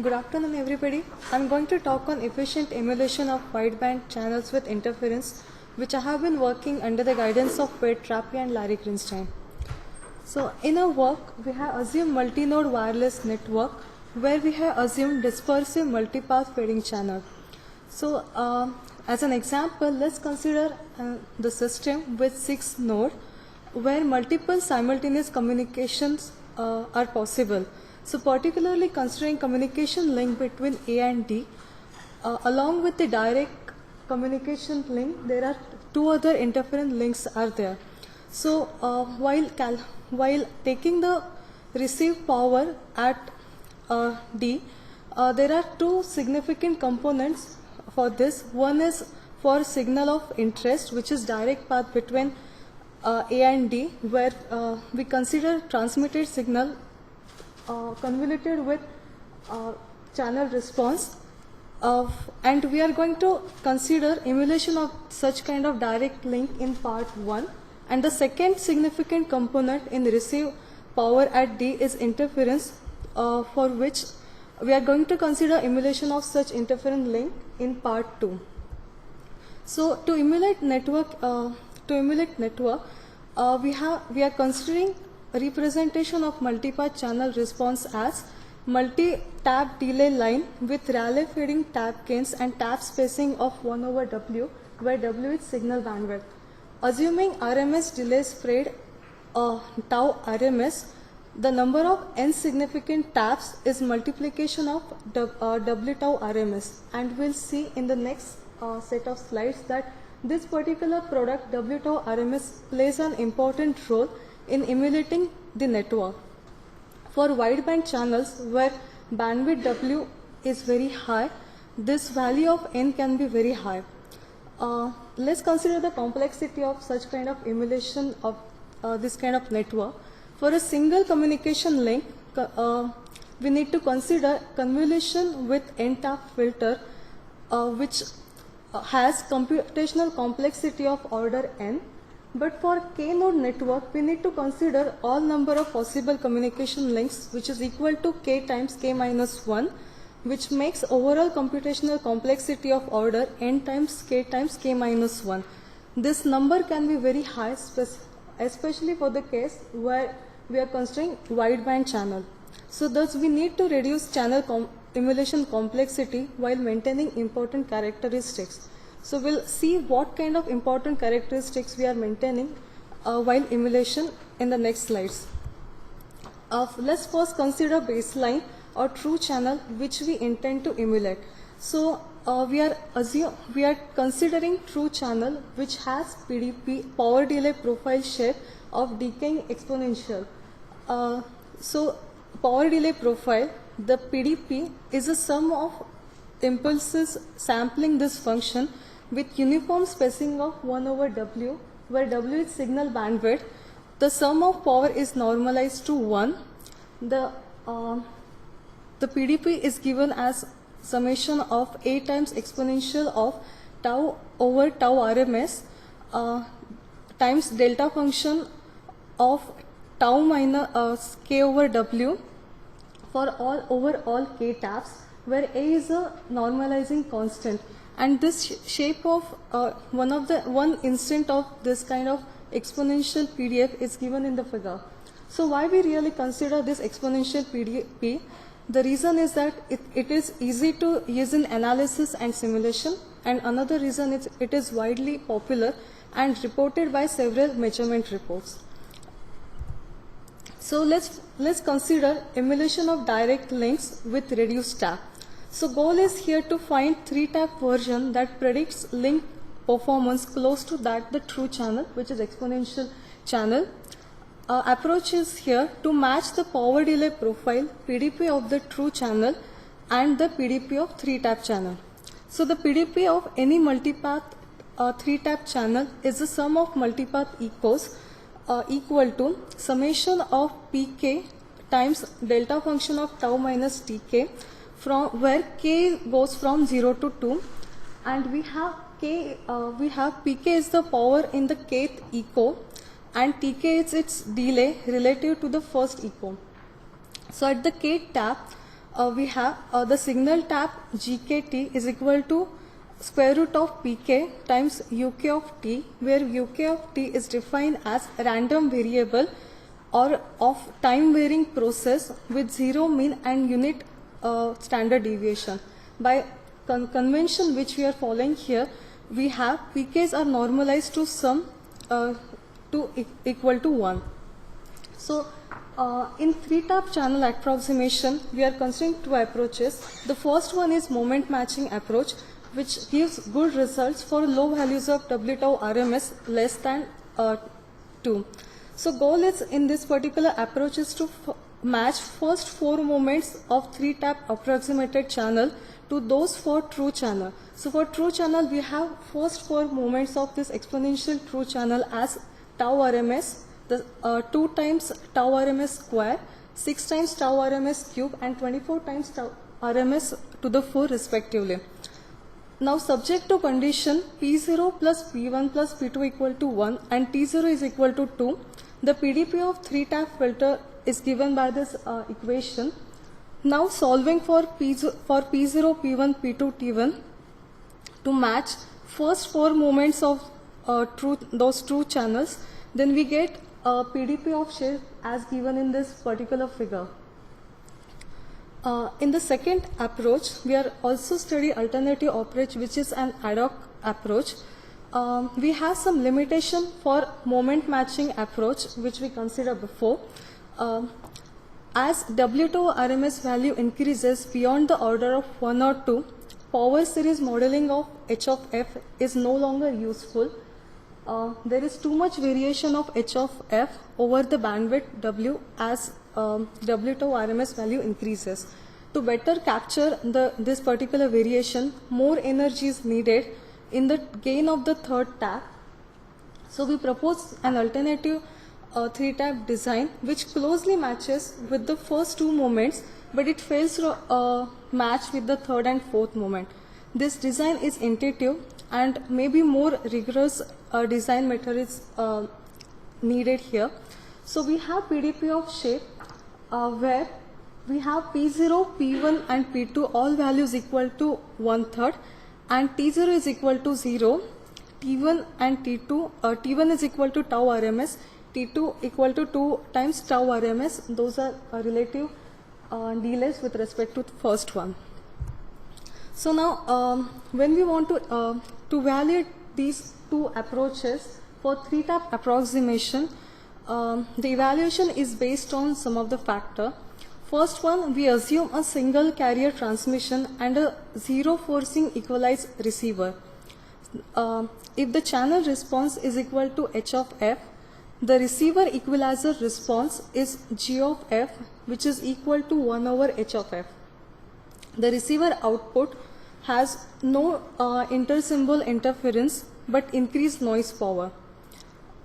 Good afternoon, everybody. I'm going to talk on efficient emulation of wideband channels with interference, which I have been working under the guidance of Pete Trappi and Larry Greenstein. So, in our work, we have assumed multi-node wireless network where we have assumed dispersive multipath fading channel. So, as an example, let's consider the system with 6 nodes where multiple simultaneous communications are possible. So particularly considering communication link between A and D, along with the direct communication link, there are 2 other interference links are there. So while taking the received power at D, there are 2 significant components for this. One is for signal of interest, which is direct path between A and D, where we consider transmitted signal convoluted with channel response, and we are going to consider emulation of such kind of direct link in part 1. And the second significant component in receive power at D is interference, for which we are going to consider emulation of such interference link in part 2. So to emulate network, we are considering representation of multipath channel response as multi-tap delay line with Rayleigh fading tap gains and tap spacing of 1/W, where W is signal bandwidth. Assuming RMS delay spread tau RMS, the number of n significant taps is multiplication of W tau RMS, and we'll see in the next set of slides that this particular product W tau RMS plays an important role in emulating the network. For wideband channels where bandwidth W is very high, this value of n can be very high. Let's consider the complexity of such kind of emulation of this kind of network. For a single communication link, we need to consider convolution with n-tap filter, which has computational complexity of order n. But for k-node network, we need to consider all number of possible communication links, which is equal to k times k minus 1, which makes overall computational complexity of order n times k minus 1. This number can be very high, especially for the case where we are considering wideband channel. So thus we need to reduce channel emulation complexity while maintaining important characteristics. So we'll see what kind of important characteristics we are maintaining while emulation in the next slides. Let's first consider baseline or true channel which we intend to emulate. So we are considering true channel which has PDP, power delay profile shape of decaying exponential. So power delay profile, the PDP is a sum of impulses sampling this function with uniform spacing of 1/W, where W is signal bandwidth. The sum of power is normalized to 1. The PDP is given as summation of A times exponential of tau over tau RMS times delta function of tau minus k over W for all k taps, where A is a normalizing constant. And this shape of one instant of this kind of exponential PDF is given in the figure. So why we really consider this exponential PDP? The reason is that it is easy to use in analysis and simulation, and another reason is it is widely popular and reported by several measurement reports. So let's consider emulation of direct links with reduced tap. So goal is here to find 3-tap version that predicts link performance close to that the true channel, which is exponential channel. Approach is here to match the power delay profile PDP of the true channel and the PDP of 3-tap channel. So the PDP of any multipath 3-tap channel is the sum of multipath echoes equal to summation of PK times delta function of tau minus TK, from where k goes from 0 to 2, and we have PK is the power in the kth echo, and Tk is its delay relative to the first echo. So at the kth tap, we have the signal tap GKT is equal to square root of Pk times Uk of t, where Uk of t is defined as random variable or of time varying process with zero mean and unit standard deviation. By convention which we are following here, we have Pk's are normalized to sum equal to 1. So in 3-tap channel approximation, we are considering two approaches. The first one is moment matching approach, which gives good results for low values of W tau RMS less than 2. So goal is in this particular approach is to match first 4 moments of 3-tap approximated channel to those for true channel. So for true channel, we have first 4 moments of this exponential true channel as tau RMS, the 2 times tau RMS square, 6 times tau RMS cube, and 24 times tau RMS to the 4 respectively. Now subject to condition P0 plus P1 plus P2 equal to 1 and T0 is equal to 2, the PDP of 3-tap filter is given by this equation. Now solving for P0, P1, P2, T1 to match first 4 moments of those true channels, then we get a PDP of shape as given in this particular figure. In the second approach, we are also study alternative approach, which is an ad hoc approach. We have some limitation for moment matching approach, which we considered before. As W tau RMS value increases beyond the order of 1 or 2, power series modeling of H of f is no longer useful. There is too much variation of H of f over the bandwidth W as W tau RMS value increases. To better capture this particular variation, more energy is needed in the gain of the third tap. So we propose an alternative 3-tap design which closely matches with the first 2 moments, but it fails to match with the third and fourth moment. This design is intuitive and maybe more rigorous design method is needed here. So we have PDP of shape where we have P0, P1 and P2 all values equal to 1/3 and T0 is equal to 0, T1 and T2, T1 is equal to tau RMS, T2 equal to 2 times tau RMS. Those are relative delays with respect to the first one. So now when we want to evaluate these 2 approaches for 3-tap approximation, the evaluation is based on some of the factor. First one, we assume a single carrier transmission and a zero forcing equalized receiver. If the channel response is equal to H of f, the receiver equalizer response is G of f, which is equal to 1 over H of f. The receiver output has no intersymbol interference but increased noise power.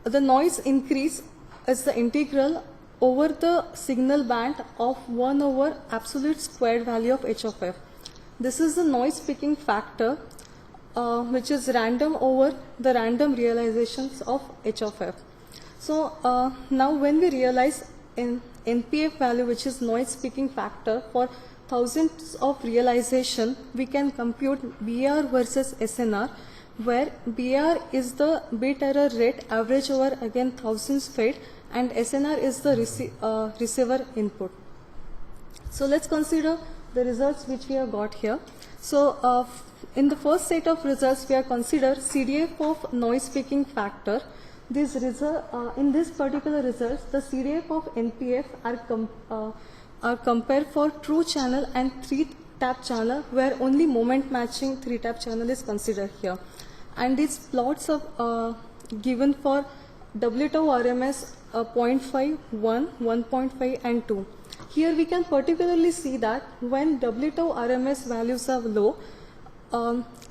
The noise increase is the integral over the signal band of 1 over absolute squared value of H of f. This is the noise picking factor which is random over the random realizations of H of f. So now when we realize in NPF value, which is noise picking factor, for thousands of realization, we can compute BR versus SNR, where BR is the bit error rate average over again thousands fed, and SNR is the receiver input. So let's consider the results which we have got here. So in the first set of results, we have considered CDF of noise picking factor. In this particular results, the CDF of NPF are compared for true channel and 3-tap channel, where only moment matching 3-tap channel is considered here. And these plots are given for W tau RMS 0.5, 1, 1.5 and 2. Here we can particularly see that when W tau RMS values are low,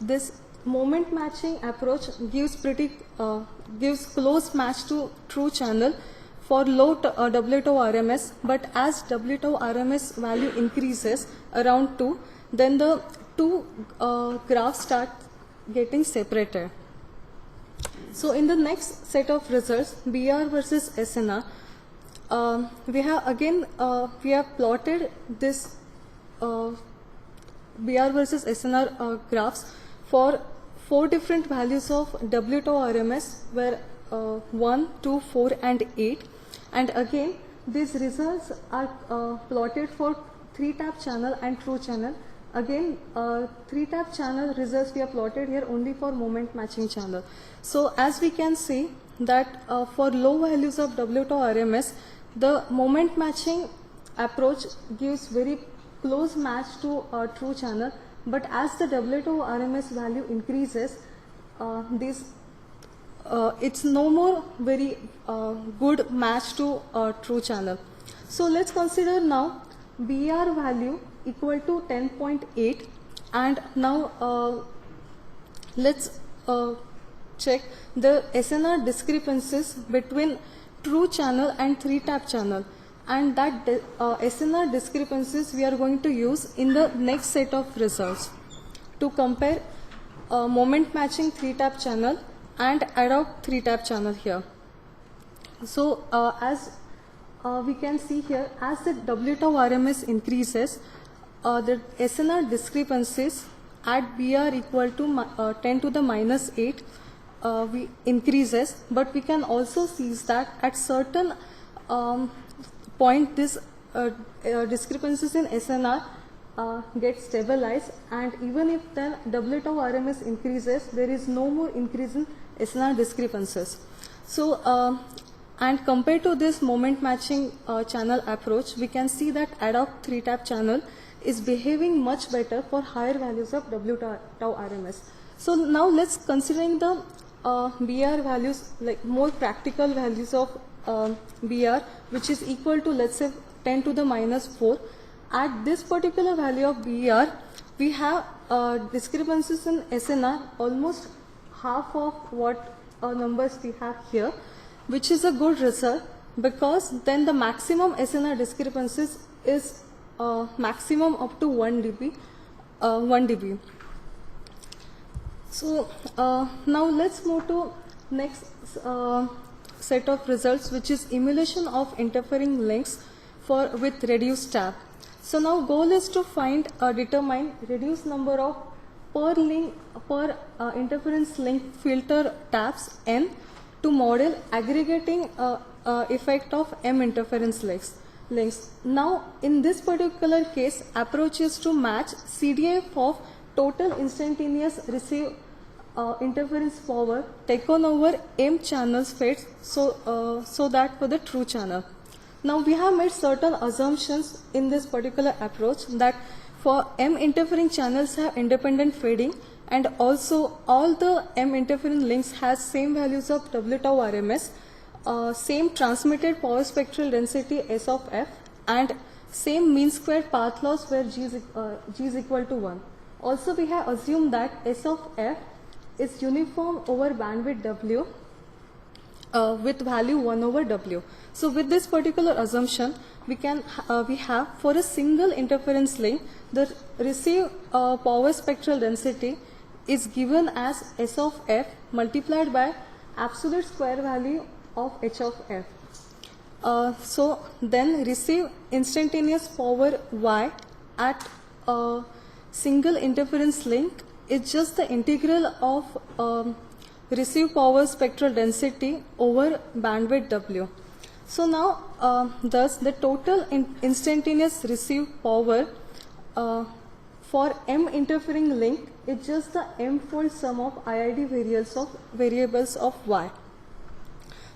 this moment matching approach gives close match to true channel for low W tau RMS, but as W tau RMS value increases around 2, then the 2 graphs start getting separated. So in the next set of results, BR versus SNR, we have plotted this BR versus SNR graphs for 4 different values of W tau RMS, where 1, 2, 4 and 8. And again, these results are plotted for 3-tap channel and true channel. Again, 3-tap channel results we have plotted here only for moment matching channel. So as we can see that for low values of W tau RMS, the moment matching approach gives very close match to true channel, but as the W tau RMS value increases, it's no more very good match to true channel. So let's consider now BR value equal to 10.8, and now let's check the SNR discrepancies between true channel and 3-tap channel, and that SNR discrepancies we are going to use in the next set of results to compare moment matching 3-tap channel and ad hoc 3-tap channel here. So as we can see here, as the W tau RMS increases, the SNR discrepancies at BR equal to 10 to the minus 8 we increases, but we can also see that at certain point this discrepancies in SNR get stabilized, and even if then W tau RMS increases, there is no more increase in SNR discrepancies. So and compared to this moment matching channel approach, we can see that ad hoc 3-tap channel is behaving much better for higher values of W tau RMS. So now let's considering the BR values, like more practical values of BR, which is equal to, let's say, 10 to the minus 4. At this particular value of BR, we have discrepancies in SNR almost half of what numbers we have here, which is a good result, because then the maximum SNR discrepancies is maximum up to 1 dB. So now let's move to next set of results, which is emulation of interfering links with reduced tab. So now goal is to determine reduced number of per interference link filter tabs n to model aggregating effect of M interference links. Now in this particular case, approach is to match CDF of total instantaneous receive interference power taken over M channels fades, so that for the true channel. Now we have made certain assumptions in this particular approach, that for M interfering channels have independent fading, and also all the M interfering links has same values of W tau RMS, same transmitted power spectral density S of F, and same mean square path loss where G is equal to 1. Also we have assumed that S of F is uniform over bandwidth W with value 1 over W. So with this particular assumption, we have for a single interference link, the received power spectral density is given as S of F multiplied by absolute square value of H of F. So then receive instantaneous power Y at a single interference link is just the integral of receive power spectral density over bandwidth W. So now thus the total instantaneous received power for M interfering link is just the M-fold sum of IID variables of Y.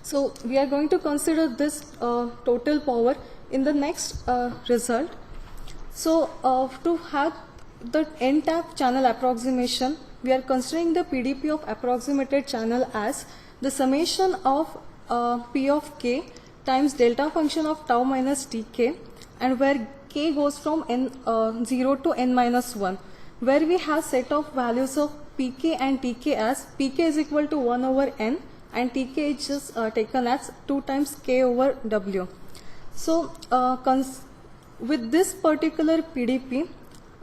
So we are going to consider this total power in the next result. So to have the N-tap channel approximation, we are considering the PDP of approximated channel as the summation of P of k times delta function of tau minus Tk, and where k goes from n0 to n minus 1, where we have set of values of Pk and Tk as Pk is equal to 1 over n and Tk is just taken as 2 times k over W. So with this particular PDP,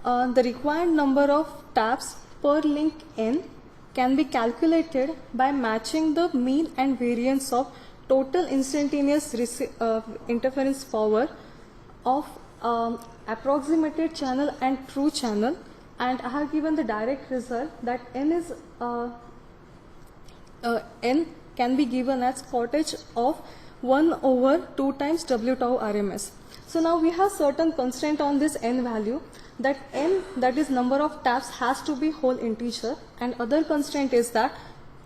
the required number of taps per link n can be calculated by matching the mean and variance of total instantaneous interference power of approximated channel and true channel, and I have given the direct result that n is n can be given as cottage of 1 over 2 times W tau RMS. So now we have certain constraint on this n value, that n, that is number of taps, has to be whole integer, and other constraint is that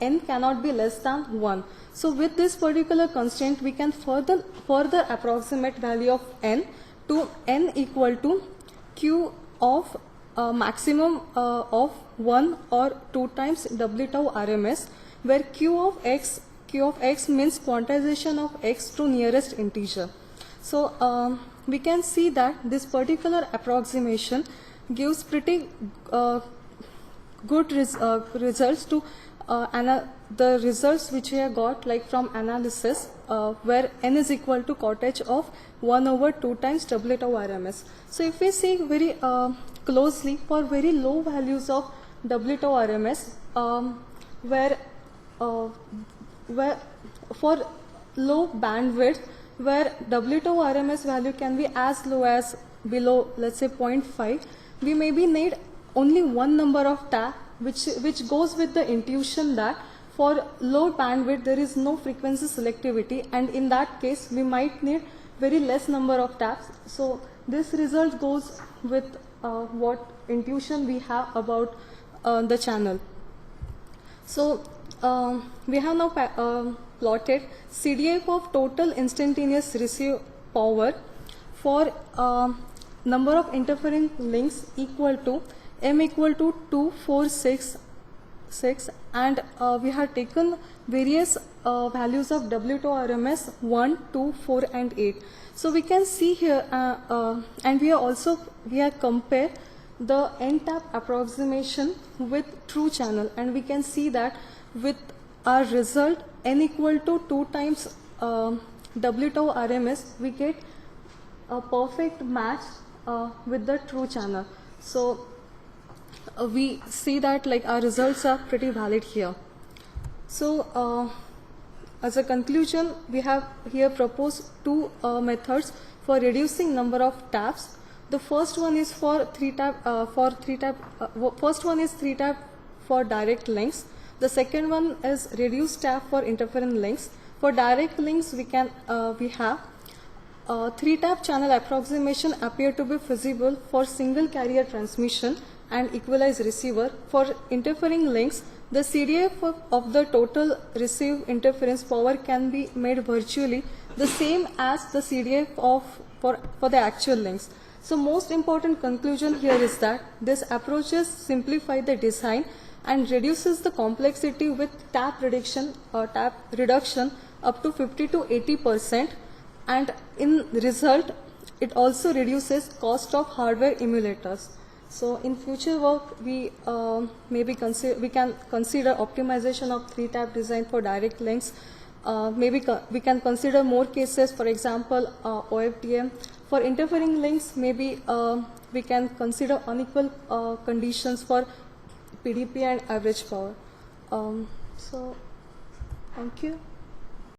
n cannot be less than 1. So with this particular constraint we can further approximate value of n to n equal to q of maximum of 1 or 2 times W tau RMS, where q of x means quantization of x to nearest integer. So we can see that this particular approximation gives pretty good results to the results which we have got, like from analysis, where n is equal to cottage of 1 over 2 times W tau RMS. So if we see very closely, for very low values of W tau RMS, where for low bandwidth, where W tau RMS value can be as low as below, let's say 0.5, we maybe need only one number of tap, which goes with the intuition that for low bandwidth there is no frequency selectivity, and in that case we might need very less number of taps. So this result goes with what intuition we have about the channel. So we have now plotted CDF of total instantaneous receive power for number of interfering links equal to m equal to 2, 4, 6, and we have taken various values of W tau RMS 1, 2, 4 and 8. So we can see here, and we have compared the n-tap approximation with true channel, and we can see that with our result n equal to 2 times W tau RMS, we get a perfect match with the true channel. So we see that like our results are pretty valid here. So as a conclusion, we have here proposed two methods for reducing number of taps. The first one is for 3 tap first one is 3 tap for direct links. The second one is reduced tap for interference links. For direct links, we have 3 tap channel approximation appear to be feasible for single carrier transmission and equalized receiver. For interfering links, the CDF of the total received interference power can be made virtually the same as the CDF for the actual links. So most important conclusion here is that this approaches simplify the design and reduces the complexity with tap reduction up to 50 to 80%, and in result it also reduces cost of hardware emulators. So in future work we can consider optimization of 3 tap design for direct links. We can consider more cases, for example OFDM. For interfering links, maybe we can consider unequal conditions for PDP and average power. So thank you.